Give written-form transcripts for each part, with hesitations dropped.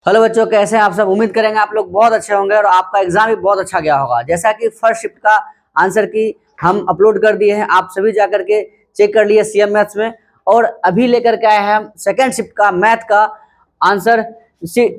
Hello बच्चों, कैसे हैं आप सब। उम्मीद करेंगे आप लोग बहुत अच्छे होंगे और आपका एग्जाम भी बहुत अच्छा गया होगा। जैसा कि फर्स्ट शिफ्ट का आंसर की हम अपलोड कर दिए हैं, आप सभी जाकर के चेक कर लिए सीएम मैथ्स में। और अभी लेकर के आए हैं हम सेकेंड शिफ्ट का मैथ का आंसर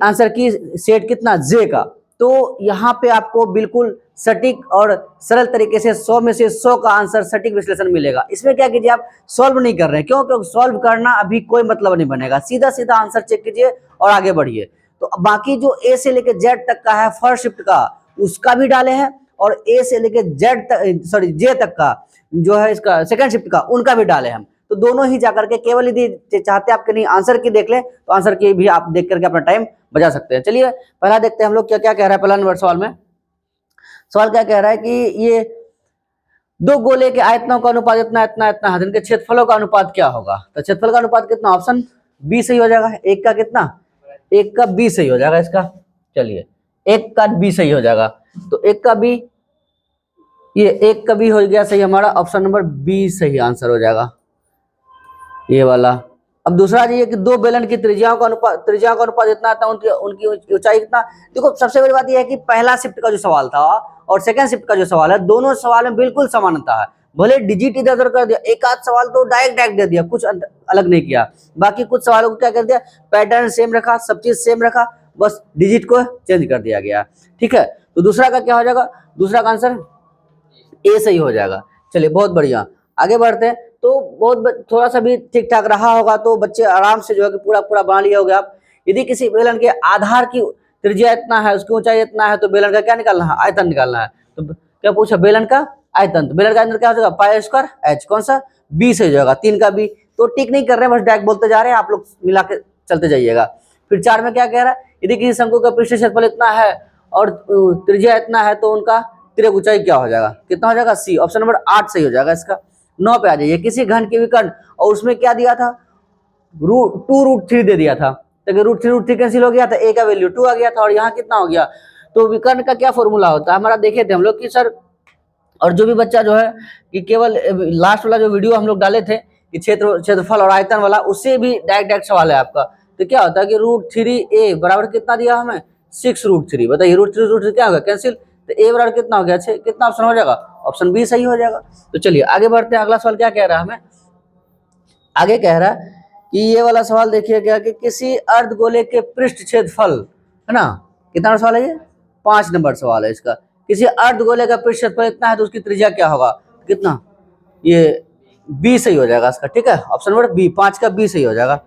आंसर की सेट कितना जे का। तो यहाँ पे आपको बिल्कुल सटीक और सरल तरीके से 100 में से 100 का आंसर सटीक विश्लेषण मिलेगा। इसमें क्या कीजिए, आप सॉल्व नहीं कर रहे हैं, क्यों? क्योंकि सॉल्व करना अभी कोई मतलब नहीं बनेगा। सीधा सीधा आंसर चेक कीजिए और आगे बढ़िए। तो बाकी जो ए से लेके जेड तक का है फर्स्ट शिफ्ट का, उसका भी डाले हैं, और ए से लेके जेड तक, सॉरी जे तक का जो है इसका सेकंड शिफ्ट का, उनका भी डाले हम। तो दोनों ही जाकर के, केवल यदि चाहते हैं आप कहीं आंसर की देख ले तो आंसर की भी आप देख करके अपना टाइम बचा सकते हैं। चलिए पहला देखते हैं हम लोग क्या क्या कह रहा है। पहला नंबर सवाल में, सवाल क्या कह रहा है कि ये दो गोले के आयतनों का अनुपात इतना इतना इतना है, इनके क्षेत्रफलों का अनुपात क्या होगा? तो क्षेत्रफल का अनुपात कितना? ऑप्शन बी सही हो जाएगा। एक का कितना? एक का बी सही हो जाएगा इसका। चलिए एक का बी सही हो जाएगा, तो एक का बी, ये एक का बी हो गया सही हमारा। ऑप्शन नंबर बी सही आंसर हो जाएगा ये वाला। अब दूसरा ये कि दो बेलन की त्रिज्याओं का अनुपात इतना था, उनकी उनकी ऊंचाई कितना। देखो सबसे बड़ी बात यह है कि पहला शिफ्ट का जो सवाल था और सेकंड शिफ्ट का जो सवाल है, दोनों सवाल में बिल्कुल समानता है। भले डिजिट इधर उधर कर दिया, एक आध सवाल तो डायरेक्ट दे दिया, कुछ अलग नहीं किया। बाकी कुछ सवालों को क्या कर दिया, पैटर्न सेम रखा, सब चीज सेम रखा, बस डिजिट को चेंज कर दिया गया। ठीक है, तो दूसरा का क्या हो जाएगा? दूसरा का आंसर ए सही हो जाएगा। चलिए बहुत बढ़िया, आगे बढ़ते हैं। तो बहुत थोड़ा सा भी ठीक ठाक रहा होगा तो बच्चे आराम से जो है कि पूरा पूरा बना लिया होगा आप। यदि किसी बेलन के आधार की त्रिज्या इतना है, उसकी ऊंचाई इतना है, तो बेलन का क्या निकालना है? आयतन निकालना है। तो क्या पूछा? बेलन का आयतन। तो बेलन का आयतन क्या हो जाएगा? Pi square H. कौन सा? बी से हो जाएगा। तीन का बी। तो टिक नहीं कर रहे हैं, बस डायरेक्ट बोलते जा रहे हैं, आप लोग मिला के चलते जाइएगा। फिर चार में क्या कह रहा है? यदि किसी शंकु का पृष्ठ क्षेत्रफल इतना है और त्रिज्या इतना है, तो उनका तिर्यक ऊंचाई क्या हो जाएगा? कितना हो जाएगा? सी। ऑप्शन नंबर 8 सही हो जाएगा इसका। 9 पे आ जाइए। किसी घन के विकर्ण और उसमें क्या दिया था? √2√3 दे दिया था, तो √3√3 कैंसिल हो गया था, ए का वैल्यू 2 आ गया था, और यहाँ कितना हो गया? तो विकर्ण का क्या फॉर्मूला होता है हमारा? देखे थे हम लोग कि सर, और जो भी बच्चा जो है कि केवल लास्ट वाला जो वीडियो हम लोग डाले थे कि क्षेत्रफल और आयतन वाला, उससे भी डायरेक्ट सवाल है आपका। तो क्या होता है कि √3a बराबर कितना दिया हमें? 6√3। बताइए √3√3 क्या होगा? कैंसिल। तो ए बराबर कितना हो गया? 6। कितना ऑप्शन हो जाएगा? ऑप्शन बी सही हो जाएगा। तो चलिए आगे बढ़ते हैं। अगला सवाल क्या कह रहा है हमें? आगे कह रहा है कि ये वाला सवाल देखिए क्या, कि किसी अर्धगोले के पृष्ठ क्षेत्रफल, है ना, कितना नंबर सवाल है ये? 5 नंबर सवाल है इसका। किसी अर्धगोले का पृष्ठ क्षेत्रफल इतना है तो उसकी त्रिज्या क्या होगा? कितना? ये बी सही हो जाएगा इसका। ठीक है, ऑप्शन नंबर बी, 5 का बी सही हो जाएगा।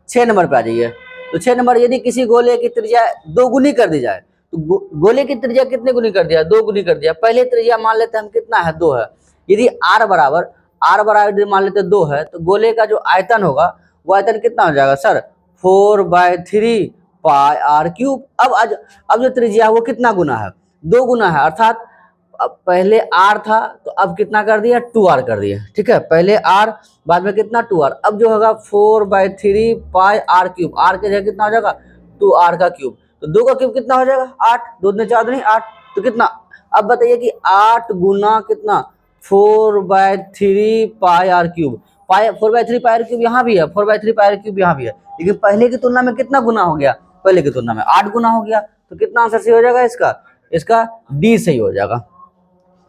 6 नंबर पे आ जाइए। तो 6 नंबर, यदि किसी गोले की त्रिज्या 2 गुनी कर दी जाए, तो गोले की त्रिज्या कितने गुनी कर दिया? 2 गुनी कर दिया। पहले त्रिज्या मान लेते हैं हम कितना है? 2 है। यदि आर बराबर यदि मान लेते 2 है, तो गोले का जो आयतन होगा वो आयतन कितना हो जाएगा सर? 4/3 pi r cube. अब जो त्रिज्या है वो कितना गुना है? 2 गुना है, अर्थात अब पहले आर था तो अब कितना कर दिया? 2r कर दिया। ठीक है, पहले आर बाद में कितना? 2r। अब जो होगा 4/3 पाई आर क्यूब, आर के जगह कितना हो जाएगा? 2r का क्यूब। तो 2 का क्यूब कितना हो जाएगा? 8। 2 दूनी 4 दूनी 8। तो कितना? अब बताइए कि 8 गुना कितना? 4/3 pi r cube. 4/3 pi r cube यहाँ भी है, 4/3 पाई आर क्यूब यहाँ भी है, लेकिन पहले की तुलना में कितना गुना हो गया? पहले की तुलना में 8 गुना हो गया। तो कितना आंसर सही हो जाएगा इसका? इसका डी सही हो जाएगा।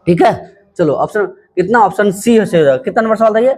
ठीक है, चलो ऑप्शन कितना? ऑप्शन सी से हो जाएगा। कितना नंबर सवाल था ये?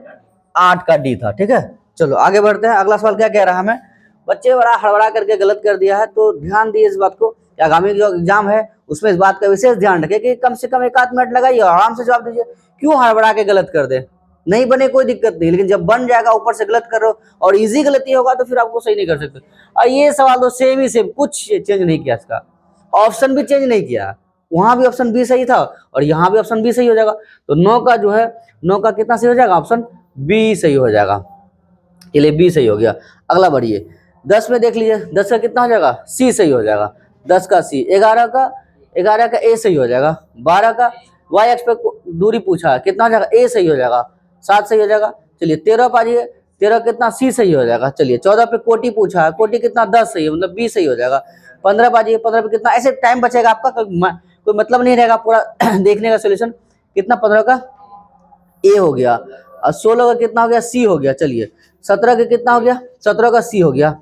8 का डी था। ठीक है, चलो आगे बढ़ते हैं। अगला सवाल क्या कह रहा है हमें? बच्चे बड़ा हड़बड़ा करके गलत कर दिया है, तो ध्यान दिए इस बात को कि आगामी जो एग्जाम है उसमें इस बात का विशेष ध्यान रखें कि कम से कम 1 आध मिनट लगाइए और आराम से जवाब दीजिए। क्यों हड़बड़ा के गलत कर दे? नहीं बने कोई दिक्कत नहीं, लेकिन जब बन जाएगा ऊपर से गलत कर रहे हो और इजी गलती होगा तो फिर आपको सही नहीं कर सकते। और ये सवाल तो सेम ही सेम, कुछ चेंज नहीं किया इसका, ऑप्शन भी चेंज नहीं किया। वहां भी ऑप्शन बी सही था और यहाँ भी ऑप्शन बी सही हो जाएगा। तो 9 का जो है, 9 का कितना सही हो जाएगा? ऑप्शन बी सही हो जाएगा। चलिए बी सही हो गया। अगला बढ़िए, 10 में देख लीजिए। 10 का कितना हो जाएगा? सी सही हो जाएगा। 10 का सी। 11 का ए सही हो जाएगा। 12 का वाई एक्स पे दूरी पूछा, कितना हो जाएगा? ए सही हो जाएगा। 7 सही हो जाएगा। चलिए 13 पे आ जाइए। 13 कितना? सी सही हो जाएगा। चलिए 14 पे कोटि पूछा है, कोटि कितना? 10 सही है, मतलब बी सही हो जाएगा। 15 पे आ जाइए। 15 पे कितना? ऐसे टाइम बचेगा आपका, कोई मतलब नहीं रहेगा पूरा देखने का सोल्यूशन। कितना? 15 का ए हो गया। और 16 का कितना हो गया? सी हो गया। चलिए 17 का कितना हो गया? 17 का सी हो गया।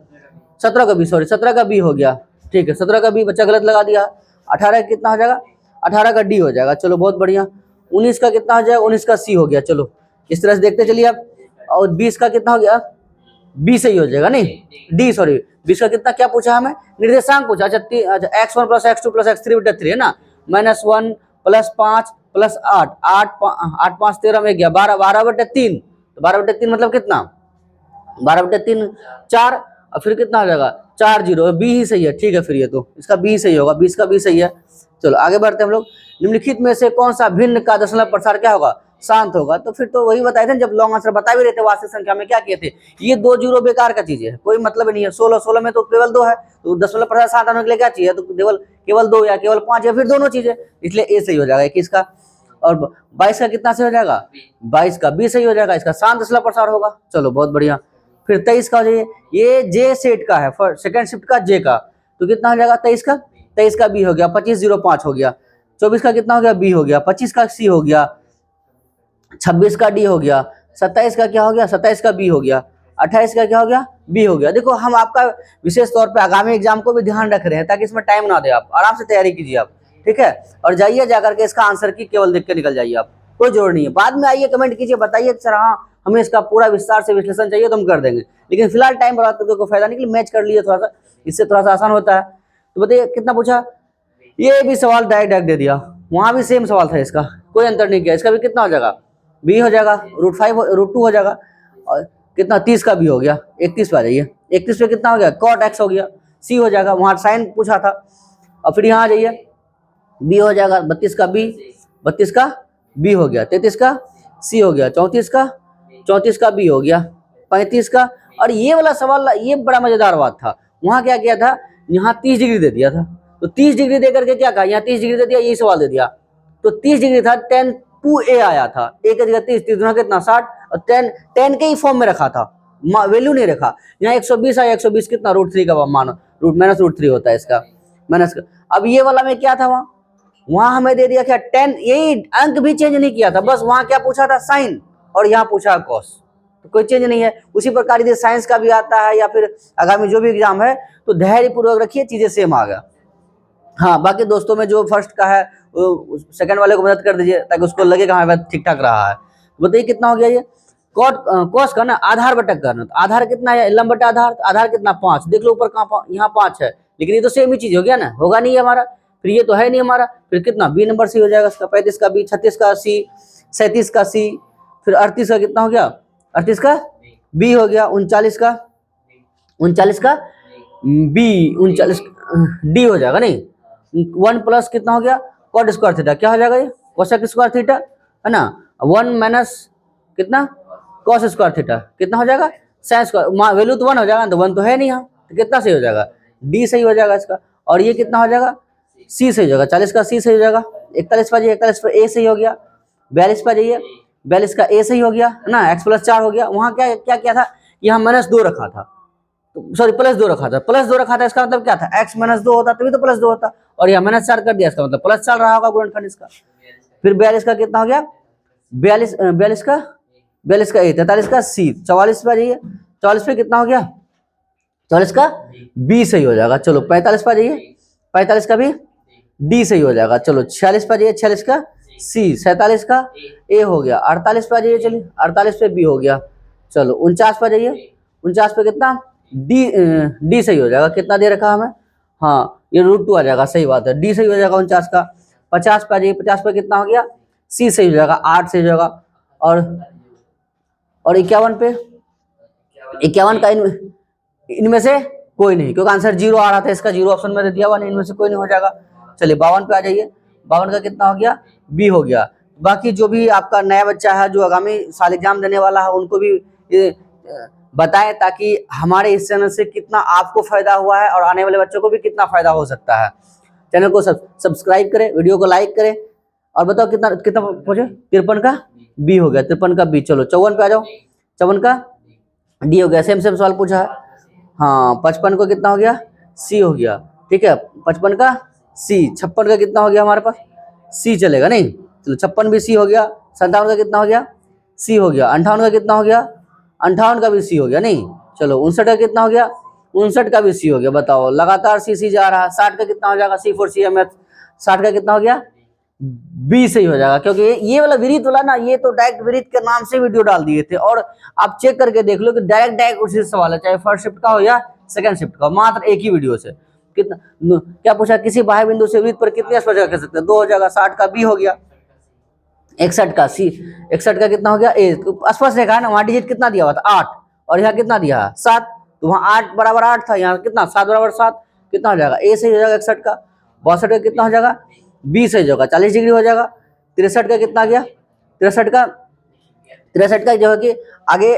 17 का बी, सॉरी 17 का बी हो गया। ठीक है, 17 का बी बच्चा गलत लगा दिया। 18 का कितना हो जाएगा, 18 का डी हो जाएगा, चलो बहुत बढ़िया। 19 का कितना हो जाएगा, 19 का सी हो गया। चलो इस तरह से देखते चलिए आप। और 20 का कितना हो गया, बी सही हो जाएगा, नहीं डी सॉरी। 20 का कितना क्या पूछा हमें, निर्देशांक पूछा। अच्छा x1 plus x2 plus x3 बटा 3 है ना, -1 प्लस 5 प्लस 8, 8 5 13 में गया 12, 12 बटे 3, तो 12 बटे 3 मतलब कितना, 12 बटे 3 4, और फिर कितना हो जाएगा 4 0, बी ही सही है। ठीक है, फिर ये तो इसका बी सही होगा, 20 का बी सही है। चलो आगे बढ़ते हैं हम लोग। निम्नलिखित में से कौन सा भिन्न का दशमलव प्रसार क्या होगा, शांत होगा। तो फिर तो वही बताए थे जब लॉन्ग आंसर बता भी रहे थे वास्तविक संख्या में क्या किए थे, ये 2 जीरो बेकार का चीज है, कोई मतलब नहीं है। 16 में तो केवल 2 है, तो दशमलव प्रसार शांत होने के लिए क्या चाहिए, तो केवल 2 या केवल 5 या फिर दोनों चीजें, इसलिए ए सही हो जाएगा 21 का। और 22 का कितना सही हो जाएगा, 22 का बी सही हो जाएगा, इसका शांत दशमलव प्रसार होगा। चलो बहुत बढ़िया। फिर 23 का हो जाइए, ये जे सेट का है, सेकंड शिफ्ट का जे का, तो कितना हो जाएगा 23 का बी हो गया, 2505 हो गया। 24 का कितना हो गया, बी हो गया। 25 का सी हो गया। 26 का डी हो गया। 27 का क्या हो गया, 27 का बी हो गया। 28 का क्या हो गया, बी हो गया। देखो हम आपका विशेष तौर पे आगामी एग्जाम को भी ध्यान रख रहे हैं ताकि इसमें टाइम ना दे, आप आराम से तैयारी कीजिए आप, ठीक है। और जाइए जाकर के इसका आंसर की केवल देख के निकल जाइए आप, कोई जरूर नहीं है। बाद में आइए कमेंट कीजिए, बताइए सर हाँ हमें इसका पूरा विस्तार से विश्लेषण चाहिए तो हम कर देंगे, लेकिन फिलहाल टाइम बर्बाद करके कोई फायदा नहीं, मैच कर लिए थोड़ा सा, इससे थोड़ा सा आसान होता है। तो बताइए कितना पूछा, ये भी सवाल डायरेक्ट दे दिया, वहां भी सेम सवाल था, इसका कोई अंतर नहीं किया। इसका भी कितना हो जाएगा, बी हो जाएगा, √2 हो जाएगा। और कितना 30 का बी हो गया। 31 पे आ जाइए, 31 पे कितना हो गया, cot x हो गया, सी हो जाएगा, वहां साइन पूछा था। और फिर यहाँ आ जाइए, बी हो जाएगा 32 का बी, 32 का बी हो गया। 33 का सी हो गया। 34 का बी हो गया। 35 का, और ये वाला सवाल ये बड़ा मजेदार बात था, वहां क्या किया था, यहाँ 30 डिग्री दे दिया था, तो 30 डिग्री दे करके क्या कहा, यहाँ 30 डिग्री दे दिया, यही सवाल दे दिया। तो 30 डिग्री था, 10 2a आया था, ए की जगह 30, 30 दूना कितना 60, और 10 के ही फॉर्म में रखा था, वैल्यू नहीं रखा। यहाँ 120 आया, 120 कितना √3 का मानो, -√3 होता है इसका माइनस का। अब ये वाला में क्या था, वहां हमें दे दिया क्या 10, यही अंक भी चेंज नहीं किया था, बस वहां क्या पूछा था साइन, और यहाँ पूछा कॉस, तो कोई चेंज नहीं है। उसी प्रकार यदि साइंस का भी आता है या फिर आगामी जो भी एग्जाम है, तो धैर्य पूर्वक रखिए, चीजें सेम आ गया। हाँ बाकी दोस्तों में जो फर्स्ट का है वो सेकंड वाले को मदद कर दीजिए ताकि उसको लगे कि हाँ ठीक ठाक रहा है। बताइए कितना हो गया ये, कॉस का ना आधार बटक करना, तो आधार कितना है, लंब बटा आधार, आधार कितना 5, देख लो ऊपर कहाँ, यहाँ 5 है, लेकिन ये तो सेम ही चीज हो गया ना, होगा नहीं हमारा, फिर ये तो है नहीं हमारा, फिर कितना बी नंबर सी हो जाएगा इसका, 35 का बी, 36 का सी, 37 का सी, फिर 38 का कितना हो गया, 38 का बी हो गया। 39 का बी, 39 डी हो जाएगा, नहीं 1 प्लस कितना हो गया, कॉट स्क्वायर थीटा, क्या हो जाएगा ये, कोसेक स्क्वायर थीटा है ना, 1 माइनस कितना कॉस स्क्वायर थीटा, कितना हो जाएगा साइन स्क्वायर, वैल्यू तो 1 हो जाएगा, तो 1 तो है नहीं यहाँ, तो कितना सही हो जाएगा, डी सही हो जाएगा इसका। और ये कितना हो जाएगा, सी सही हो जाएगा, 40 का सी सही हो जाएगा। 41 पर जाइए, 41 पर ए सही हो गया। 42 पर जाइए, 42 का ए सही हो गया है ना, x + 4 हो गया। वहाँ क्या क्या किया था, यहाँ -2 रखा था, सॉरी +2 रखा था, +2 रखा था, इसका मतलब क्या था, x - 2 होता तभी तो +2 होता, और यहाँ -4 कर दिया, इसका मतलब +4 रहा होगा गुणनखंड इसका। फिर 42 का कितना हो गया, 42 का ए, 43 का सी, 44 पे जाइए, 44 पे कितना हो गया, 44 का बी सही हो जाएगा। चलो 45 पे जाइए, 45 का भी डी सही हो जाएगा। चलो 46 पे जाइए, 46 का सी, 47 का ए हो गया। 48 पे जाइए, चलिए 48 पे बी हो गया। चलो 49 पे जाइए, 49 पे कितना डी सही हो जाएगा, कितना दे रखा हमें, हाँ ये √2 आ जाएगा, सही बात है, डी सही हो जाएगा 49 का। 50 पे आ जाइए, 50 पे कितना हो गया, सी सही हो जाएगा, 8 सही हो जाएगा। और 51 पे, 51 का इनमें से कोई नहीं, क्योंकि आंसर 0 आ रहा था, इसका 0 ऑप्शन में दिया हुआ नहीं, इनमें से कोई नहीं हो जाएगा। चलिए 52 पे आ जाइए, 52 का कितना हो गया, बी हो गया। बाकी जो भी आपका नया बच्चा है जो आगामी साल एग्जाम देने वाला है, उनको भी बताएं ताकि हमारे इस चैनल से कितना आपको फायदा हुआ है और आने वाले बच्चों को भी कितना फायदा हो सकता है। चैनल को सब्सक्राइब करें, वीडियो को लाइक करें, और बताओ कितना कितना पहुंचे, 53 का बी हो गया, 53 का बी। चलो 54 पे आ जाओ, 54 का डी हो गया, सेम सवाल पूछा है। हाँ 55 को कितना हो गया, सी हो गया, ठीक है, 55 का सी। 56 का कितना हो गया हमारे पास, सी चलेगा नहीं, चलो 56 भी सी हो गया। 57 का कितना हो गया, सी हो गया। 58 का कितना हो गया, 58 का भी सी हो गया, नहीं चलो 59 का कितना हो गया, 59 का भी सी हो गया। बताओ लगातार सी जा रहा है। 60 का कितना हो जाएगा? C4CMH 60 का कितना हो गया? बी सही हो जाएगा, क्योंकि ये वाला विरीत वाला ना, ये तो डायरेक्ट विरीत के नाम से वीडियो डाल दिए थे, और आप चेक करके देख लो कि डायरेक्ट उसी से सवाल है, चाहे फर्स्ट शिफ्ट का हो या सेकंड शिफ्ट का, मात्र एक ही वीडियो से। कितना क्या पूछा? किसी बाह्य बिंदु से वृत्त पर कितने स्पर्श कर सकते हैं? 2 हो जाएगा। 60 का बी हो गया। 61 का सी, 61 का कितना हो गया? ए। स्पर्श रेखा है ना, वहां डिजिट कितना दिया हुआ था? 8, और यहाँ कितना दिया? 7। तो वहां 8 बराबर 8 था, यहाँ कितना? 7 बराबर 7, कितना हो जाएगा? ए सही हो जाएगा 61 का। 62 का कितना हो जाएगा? बी सही होगा, 40 डिग्री हो जाएगा। 63 का कितना गया? 63 का जो है कि आगे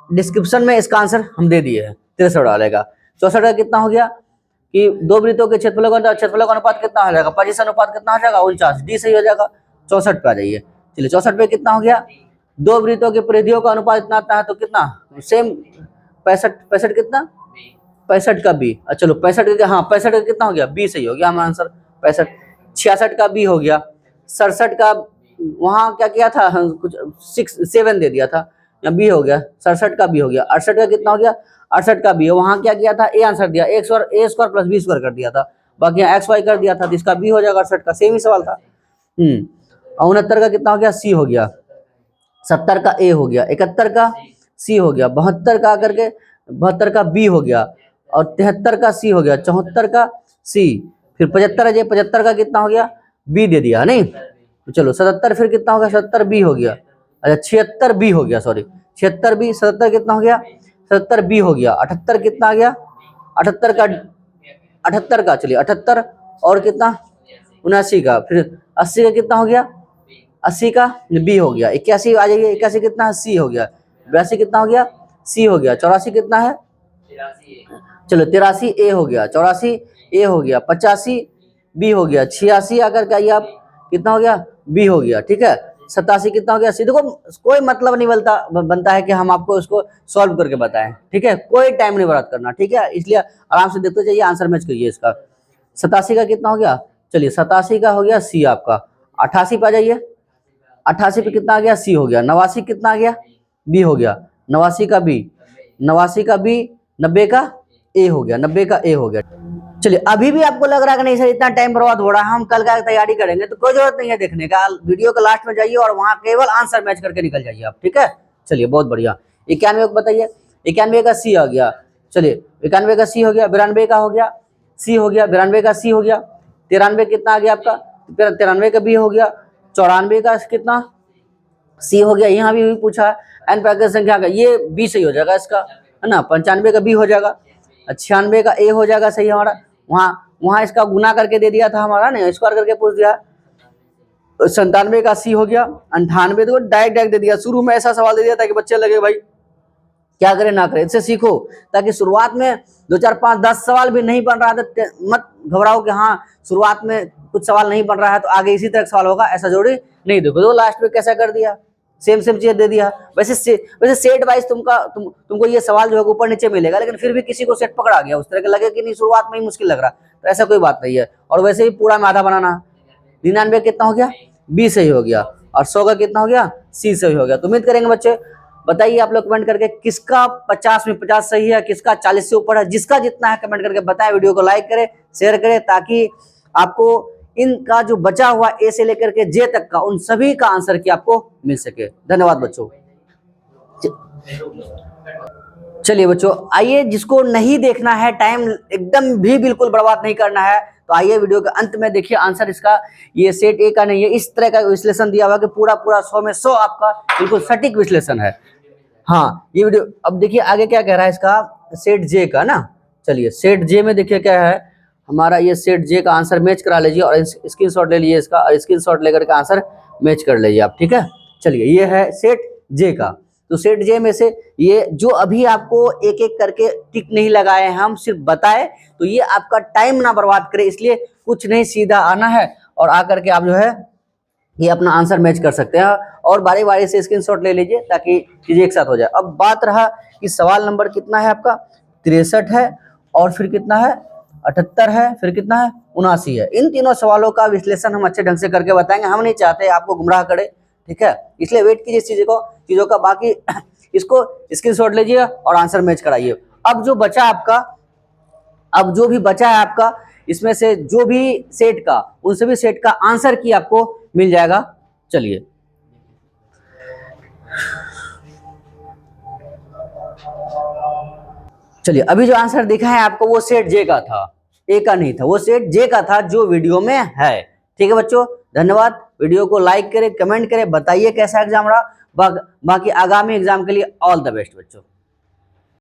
डिस्क्रिप्शन में इसका आंसर हम दे दिए हैं, 63 वाले का। 64 का कितना हो गया कि दो वृत्तों के क्षेत्रफलों का अनुपात कितना हो जाएगा? 25 अनुपात कितना हो जाएगा? 49। डी सही हो जाएगा। 64 पे आ जाइए। चलिए 64 पे कितना हो गया? दो वृत्तों के परिधियों का अनुपात इतना आता है, तो कितना? सेम 65 कितना? 65 का बी। चलो 65 का, हाँ 65 का कितना हो गया? बी सही हो गया हमारा आंसर 65। 66 का बी हो गया। 67 का वहां क्या किया था? कुछ 7 दे दिया था, या बी हो गया। 67 का बी हो गया। 68 का कितना हो गया? 68 का बी। वहां क्या किया था? ए आंसर दिया, ए स्क्वायर प्लस बी स्क्वायर कर दिया था, बाकी यहाँ एक्स वाई कर दिया था, तो इसका बी हो जाएगा। 68 का सेम ही सवाल था। 69 का कितना हो गया? सी हो गया। 70 का ए हो गया। 71 का सी हो गया। 72 का करके 72 का बी हो गया, और 73 का सी हो गया। 74 का सी, फिर 75 है, 75 का कितना हो गया? बी दे दिया नहीं। तो चलो 77 फिर कितना हो गया? 77 बी हो गया। अच्छा 76 बी हो गया, सॉरी 76 बी। 77 कितना हो गया? 77 बी हो गया। 78 कितना आ गया? 78 का चलिए 78, और कितना? 79 का, फिर 80 का कितना हो गया? 80 का बी हो गया। 81 आ जाइए। 81 कितना है? सी हो गया। 82 कितना हो गया? सी हो गया। 84 कितना है? चलो 83 ए हो गया। 84 ए हो गया। 85 बी हो गया। 86 आकर के आइए आप, कितना हो गया? बी हो गया। ठीक है। 87 कितना हो गया? सी। देखो कोई मतलब नहीं बनता है कि हम आपको इसको सॉल्व करके बताएं, ठीक है, कोई टाइम नहीं बर्बाद करना, ठीक है, इसलिए आराम से देखते जाइए, आंसर मैच करिए इसका। 87 का कितना हो गया? चलिए 87 का हो गया सी आपका। 88 पे आ जाइए। 88 पे कितना आ गया? सी हो गया। 89 कितना आ गया? बी हो गया। 89 का बी। 89 का बी। 90 का ए हो गया। 90 का ए हो गया। चलिए अभी भी आपको लग रहा है कि नहीं सर इतना टाइम बर्बाद हो रहा है, हम कल का तैयारी करेंगे, तो कोई जरूरत नहीं है देखने का। वीडियो के लास्ट में जाइए और वहां केवल आंसर मैच करके निकल जाइए आप, ठीक है। चलिए बहुत बढ़िया। 91 को बताइए। 91 का सी आ गया। चलिए 91 का सी हो गया। 92 का हो गया सी हो गया। 92 का सी हो गया। 93 कितना आ गया आपका? 93 का बी हो गया। 94 का कितना? सी हो गया। यहाँ भी पूछा है एन प्राकृतिक संख्या का, ये बी सही हो जाएगा इसका, है ना। 95 का बी हो जाएगा। 96 का ए हो जाएगा सही हमारा। वहां इसका गुना करके दे दिया था हमारा, नहीं स्क्वायर करके पूछ दिया। 97 का सी हो गया। 98 तो डायरेक्ट दे दिया, शुरू में ऐसा सवाल दे दिया ताकि बच्चे लगे भाई क्या करे ना करे, इससे सीखो, ताकि शुरुआत में 2 4 5 10 सवाल भी नहीं बन रहा है तो मत घबराओ कि हाँ शुरुआत में कुछ सवाल नहीं बन रहा है तो आगे इसी तरह सवाल होगा, ऐसा जरूरी नहीं। देखो तो लास्ट में कैसा कर दिया, सेम चीज दे दिया। वैसे सेट वाइज तुमको ये सवाल जो है ऊपर नीचे मिलेगा, लेकिन फिर भी किसी को सेट पकड़ा गया, उस तरह के लगे कि नहीं शुरुआत में ही मुश्किल लग रहा, तो ऐसा कोई बात नहीं है। और वैसे ही पूरा में आधा बनाना है। 99 कितना हो गया? बी सही हो गया। और 100 का कितना हो गया? सी सही हो गया। तो उम्मीद करेंगे बच्चे, बताइए आप लोग कमेंट करके किसका 50 में 50 सही है, किसका 40 से ऊपर है, जिसका जितना है कमेंट करके बताएं। वीडियो को लाइक करें, शेयर करें, ताकि आपको इनका जो बचा हुआ ए से लेकर के जे तक का उन सभी का आंसर की आपको मिल सके। धन्यवाद बच्चों। चलिए बच्चों आइए, जिसको नहीं देखना है, टाइम एकदम भी बिल्कुल बर्बाद नहीं करना है, तो आइए वीडियो के अंत में देखिए आंसर इसका। ये सेट ए का नहीं है, इस तरह का विश्लेषण दिया हुआ कि पूरा 100 में 100 आपका बिल्कुल सटीक विश्लेषण है। हाँ ये वीडियो अब देखिए आगे क्या कह रहा है इसका, सेट जे का ना। चलिए सेट जे में देखिए क्या है हमारा, ये सेट जे का आंसर मैच करा लीजिए और स्क्रीनशॉट ले लीजिए इसका, और स्क्रीनशॉट लेकर के आंसर मैच कर लीजिए आप, ठीक है। चलिए ये है सेट जे का। तो सेट जे में से ये जो अभी आपको एक एक करके टिक नहीं लगाए हैं, हम सिर्फ बताए, तो ये आपका टाइम ना बर्बाद करे, इसलिए कुछ नहीं सीधा आना है और आकर के आप जो है ये अपना आंसर मैच कर सकते हैं, और बारी बारी से स्क्रीनशॉट ले लीजिए ताकि चीजें एक साथ हो जाए। अब बात रहा कि सवाल नंबर कितना है आपका, 63 है, और फिर कितना है 78 है, फिर कितना है 79 है। इन तीनों सवालों का विश्लेषण हम अच्छे ढंग से करके बताएंगे, हम नहीं चाहते आपको गुमराह करे, ठीक है, इसलिए वेट कीजिए चीजों का। बाकी इसको स्क्रीनशॉट लीजिए और आंसर मैच कराइए। अब जो बचा आपका, अब जो भी बचा है आपका इसमें से जो भी सेट का, उन सभी सेट का आंसर की आपको मिल जाएगा। चलिए चलिए अभी जो आंसर दिखा है आपको वो सेट जे का था, ए का नहीं था, वो सेट जे का था जो वीडियो में है। ठीक है बच्चों, धन्यवाद। वीडियो को लाइक करें, कमेंट करें, बताइए कैसा एग्जाम रहा। बाकी आगामी एग्जाम के लिए ऑल द बेस्ट बच्चों।